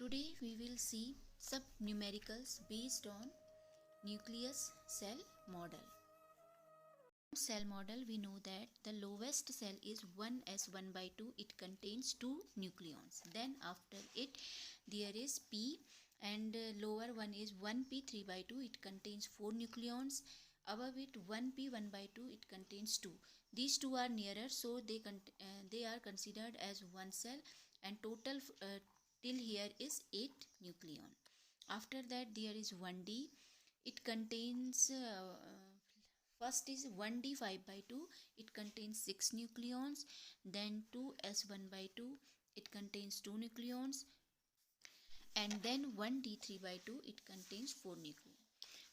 Today we will see some numericals based on nucleus cell model. Cell model, we know that the lowest cell is 1s1 by 2. It contains 2 nucleons. Then after it there is P, and lower one is 1p 3 by 2. It contains 4 nucleons. Above it 1p 1 by 2. It contains 2. These two are nearer, so they are considered as one cell, and total till here is 8 nucleon. After that there is 1d. It contains first is 1d 5 by 2. It contains 6 nucleons. Then 2s1 by 2. It contains 2 nucleons. And then 1d 3 by 2. It contains 4 nucleons.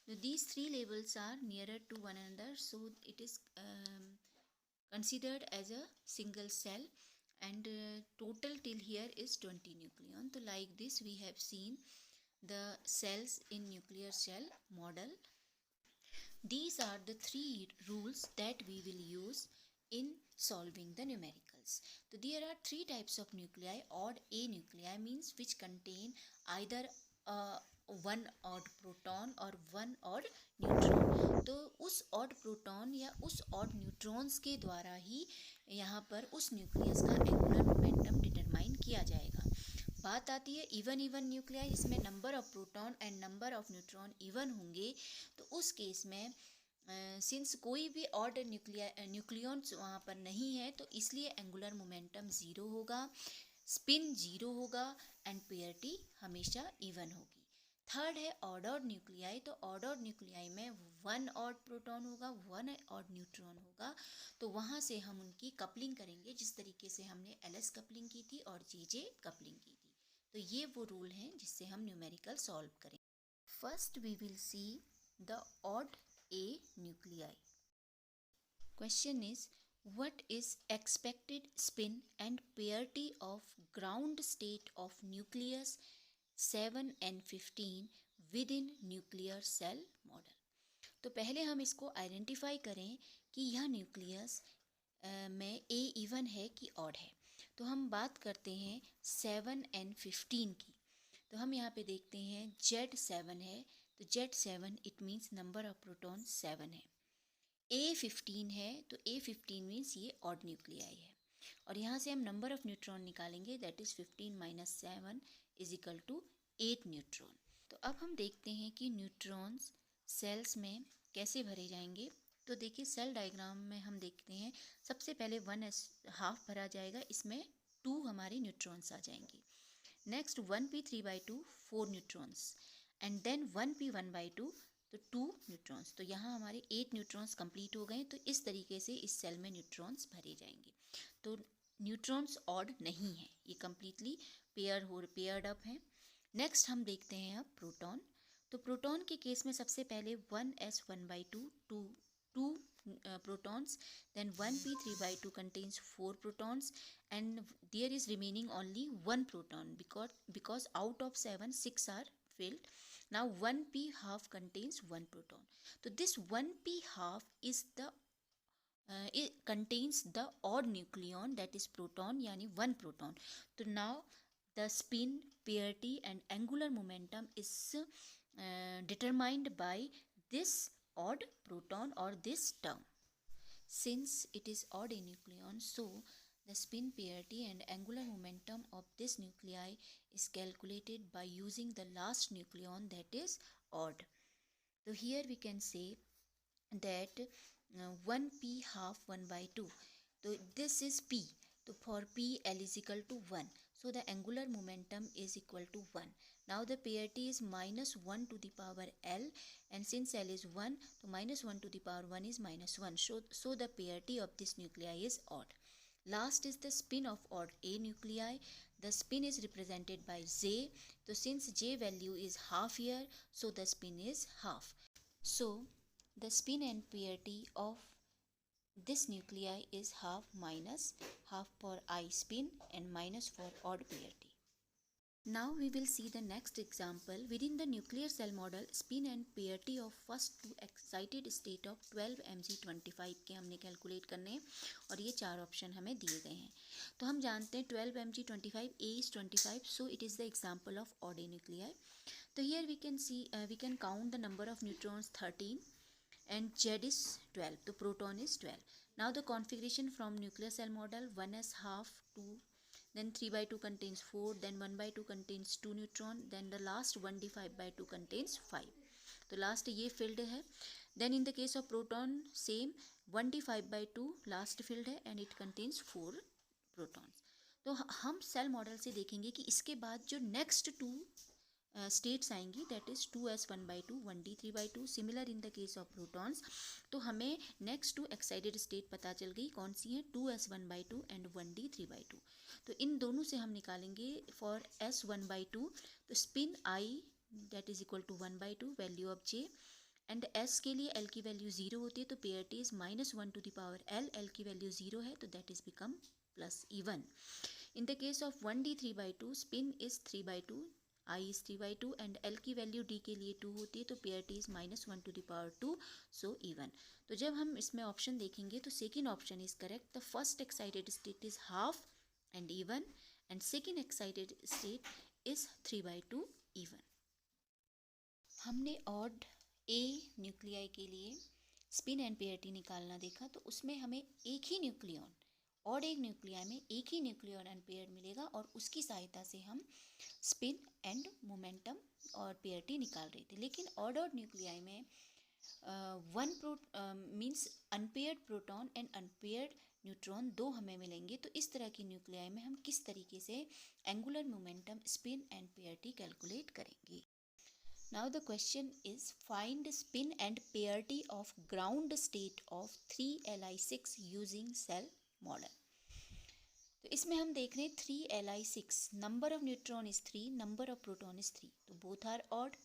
Now these three labels are nearer to one another, so it is considered as a single cell, and total till here is 20 nucleon. So like this we have seen the cells in nuclear cell model. These are the three rules that we will use in solving the numericals. So there are three types of nuclei. Odd A nuclei means which contain either one odd proton or one odd neutron. तो उस odd proton या उस odd neutrons के द्वारा ही यहाँ पर उस nucleus का एंगुलर मोमेंटम डिटरमाइन किया जाएगा. बात आती है इवन न्यूक्लियाई, इसमें number of proton and number of neutron even होंगे. तो उस केस में सिंस कोई भी ऑड न्यूक्लियॉन्स वहाँ पर नहीं है, तो इसलिए एंगुलर मोमेंटम ज़ीरो होगा, स्पिन ज़ीरो होगा, एंड पेयरिटी हमेशा इवन होगी. थर्ड है ऑड न्यूक्लियाई. तो ऑड न्यूक्लियाई में वन ऑड प्रोटॉन होगा, वन ऑड न्यूट्रॉन होगा. तो वहाँ से हम उनकी कपलिंग करेंगे जिस तरीके से हमने एलएस कपलिंग की थी और जेजे कपलिंग की थी. तो ये वो रूल हैं जिससे हम न्यूमेरिकल सॉल्व करें. First we will see the odd A nuclei. Question is what is expected spin and peerity of ground state of nucleus 7 and 15 within nuclear cell model. तो पहले हम इसको आइडेंटिफाई करें कि यह न्यूक्लियस में ए इवन है कि ऑड है. तो हम बात करते हैं 7 and 15 की. तो हम यहाँ पे देखते हैं Z7 है, तो Z7 it means number of proton 7 है. A15 है, तो A15 मीन्स ये ऑड न्यूक्लियाई है. और यहाँ से हम नंबर ऑफ न्यूट्रॉन निकालेंगे, that is 15 minus 7 is equal to 8 neutron. तो अब हम देखते हैं कि न्यूट्रॉन्स सेल्स में कैसे भरे जाएंगे. तो देखिए सेल डायग्राम में हम देखते हैं सबसे पहले 1/2 भरा जाएगा, इसमें 2 हमारे न्यूट्रॉन्स आ जाएंगे. Next 1p 3 by 2 4 neutrons, and then 1p 1 by 2 तो 2 न्यूट्रॉन्स. तो यहाँ हमारे 8 न्यूट्रॉन्स कंप्लीट हो गए. तो इस तरीके से इस सेल में न्यूट्रॉन्स भरे जाएंगे. तो न्यूट्रॉन्स ऑड नहीं है, ये कम्प्लीटली पेयर्ड अप हैं. नेक्स्ट हम देखते हैं अब प्रोटॉन. तो प्रोटॉन के केस में सबसे पहले 1s1 by 2 2 protons, then 1p 3 by 2 contains 4 protons, and there is remaining only 1 proton because out of 7 6 are filled. Now 1p half contains 1 proton. So this 1p half is the it contains the odd nucleon, that is proton, yani 1 proton. So now the spin, peerity and angular momentum is determined by this odd proton or this term. Since it is odd a nucleon, so the spin, peerity and angular momentum of this nuclei is calculated by using the last nucleon, that is odd. So here we can say that 1p half 1 by 2. So this is p. So for p L is equal to 1. So the angular momentum is equal to 1. Now the peerity is minus 1 to the power L, and since L is 1, so minus 1 to the power 1 is minus 1. So the peerity of this nuclei is odd. Last is the spin of odd A nuclei. The spin is represented by J. So since J value is half here, so the spin is half. So the spin and peerity of this nuclei is half minus half for I spin and minus for odd peerity. Now we will see the next example. Within the nuclear cell model, spin and purity of first two excited state of 12 Mg25 के हमने calculate करने हैं और ये चार option हमें दिए गए हैं. तो हम जानते हैं 12 Mg25, A is 25, so it is the example of odd nuclei. So here we can see, we can count the number of neutrons 13 and Z is 12, so proton is 12. Now the configuration from nuclear cell model, 1s half, 2, then 3 by 2 contains 4, then 1 by 2 contains 2 neutron, then the last 1d5 by 2 contains 5. तो last ये field है. Then in the case of proton same, 1d5 by 2 last field है and it contains 4 protons. तो हम cell model से देखेंगे कि इसके बाद जो नेक्स्ट टू स्टेट्स आएंगी, that is 2s1/2, 1d3/2. Similar in the case of protons. तो हमें नेक्स्ट टू एक्साइटेड स्टेट पता चल गई कौन सी है, 2s1/2 एंड 1d3/2. तो इन दोनों से हम निकालेंगे फॉर s1/2. तो spin i that is equal to 1/2 value of j, and s के लिए l की वैल्यू 0 होती है तो parity is -1 to the power l. l की वैल्यू 0 है तो that is become plus even. In the case of 1d3/2, spin is 3/2, I is 3/2 and L की वैल्यू D के लिए 2 होती है तो parity is -1 to the power 2, so even. तो जब हम इसमें ऑप्शन देखेंगे तो second option is correct. The first excited state is half and even and second excited state is 3/2 even. हमने ऑड ए न्यूक्लियाई के लिए स्पिन एंड पेयरिटी निकालना देखा. तो उसमें हमें एक ही न्यूक्लियन, ऑड एक न्यूक्लियाई में एक ही न्यूक्लियन अनपेयर्ड मिलेगा और उसकी सहायता से हम स्पिन एंड मोमेंटम और पेयरिटी निकाल रहे थे. लेकिन ऑड न्यूक्लियाई में one means unpaired proton and unpaired neutron दो हमें मिलेंगे. तो इस तरह की न्यूक्लियाई में हम किस तरीके से angular momentum, spin and parity calculate करेंगे. Now the question is, find spin and peerty of ground state of 3Li6 using cell model. तो इसमें हम देख रहे हैं 3Li6, number of neutron is 3, number of proton is 3, तो both are odd.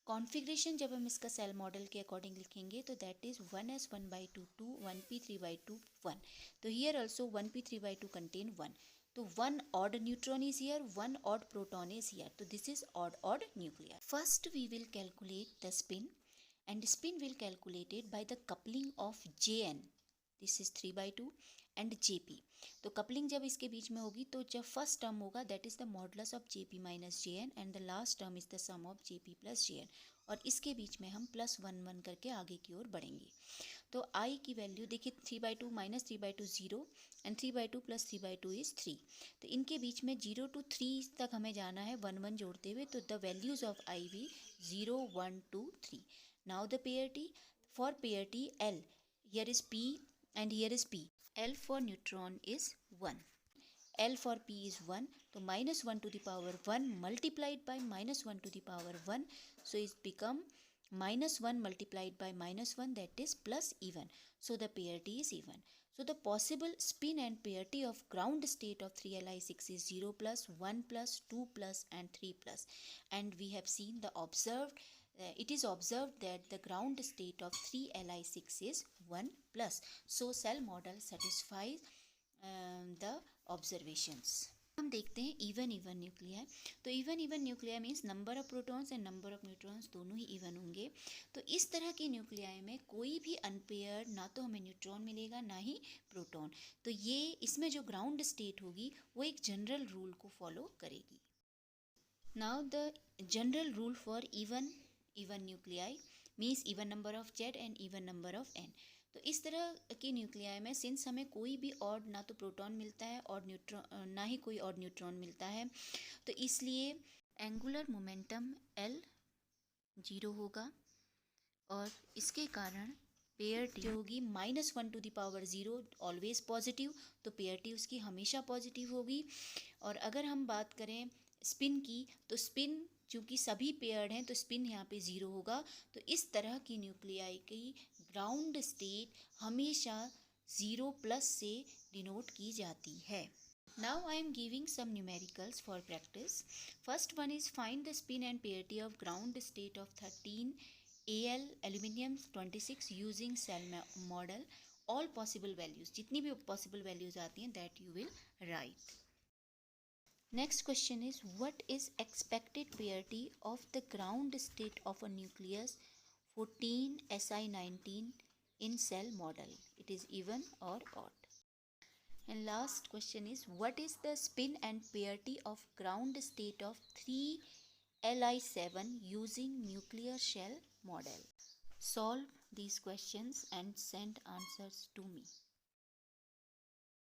Configuration जब हम इसका सेल मॉडल के अकॉर्डिंग लिखेंगे तो दैट इज 1s1/2 2, 1p3/2 1. तो हियर ऑल्सो 1p3/2 कंटेन 1. तो one odd neutron is here, one odd proton is here. So this is odd nuclei. First we will calculate the spin, and spin will calculated by the coupling of Jn. This is 3/2 and Jp. तो coupling जब इसके बीच में होगी तो जब first term होगा that is the modulus of Jp minus Jn and the last term is the sum of Jp plus Jn. और इसके बीच में हम +1 करके आगे की ओर बढ़ेंगे. तो i की वैल्यू देखिए 3/2 - 3/2 0 एंड 3/2 + 3/2 इज 3. तो इनके बीच में 0 to 3 तक हमें जाना है 1 जोड़ते हुए. तो द वैल्यूज ऑफ i भी 0 1 2 3. Now the parity, for parity L, here is P and here is P. L for neutron is 1. L for P is 1. So -1 to the power 1 multiplied by -1 to the power 1. So it become -1 multiplied by -1, that is plus even. So the peerity is even. So the possible spin and peerity of ground state of 3Li6 is 0 plus, 1 plus, 2 plus and 3 plus. And we have seen the observed, it is observed that the ground state of 3Li6 is 1 plus. So cell model satisfies the observations. हम देखते हैं even nuclei. तो even nuclei means number of protons and number of neutrons दोनों ही even होंगे. तो इस तरह की न्यूक्लियाई में कोई भी अनपेयर्ड ना तो हमें न्यूट्रॉन मिलेगा ना ही प्रोटॉन. तो ये इसमें जो ग्राउंड स्टेट होगी वो एक जनरल रूल को फॉलो करेगी. Now the general rule for even nuclei means even number of Z and even number of N. तो इस तरह की न्यूक्लियाई में सिंस हमें कोई भी ऑड ना तो प्रोटॉन मिलता है और न्यूट्रॉन ना ही कोई ऑड न्यूट्रॉन मिलता है, तो इसलिए एंगुलर मोमेंटम L 0 होगा और इसके कारण पेयरिटी होगी -1 to the power 0 always positive. तो पेयरिटी उसकी हमेशा पॉजिटिव होगी. और अगर हम बात करें स्पिन की, तो स्पिन चूँकि सभी पेयर्ड हैं तो स्पिन यहाँ पे 0 होगा. तो इस तरह की न्यूक्लियाई की ग्राउंड स्टेट हमेशा 0 प्लस से डिनोट की जाती है. Now I am giving some numericals for practice. First one is find the spin and peerity of ground state of 13 Al aluminium 26 using cell model. All possible values, जितनी भी possible values आती हैं that you will write. Next question is, what is expected purity of the ground state of a nucleus 14 Si19 in cell model? It is even or odd. And last question is, what is the spin and purity of ground state of 3 Li7 using nuclear shell model? Solve these questions and send answers to me.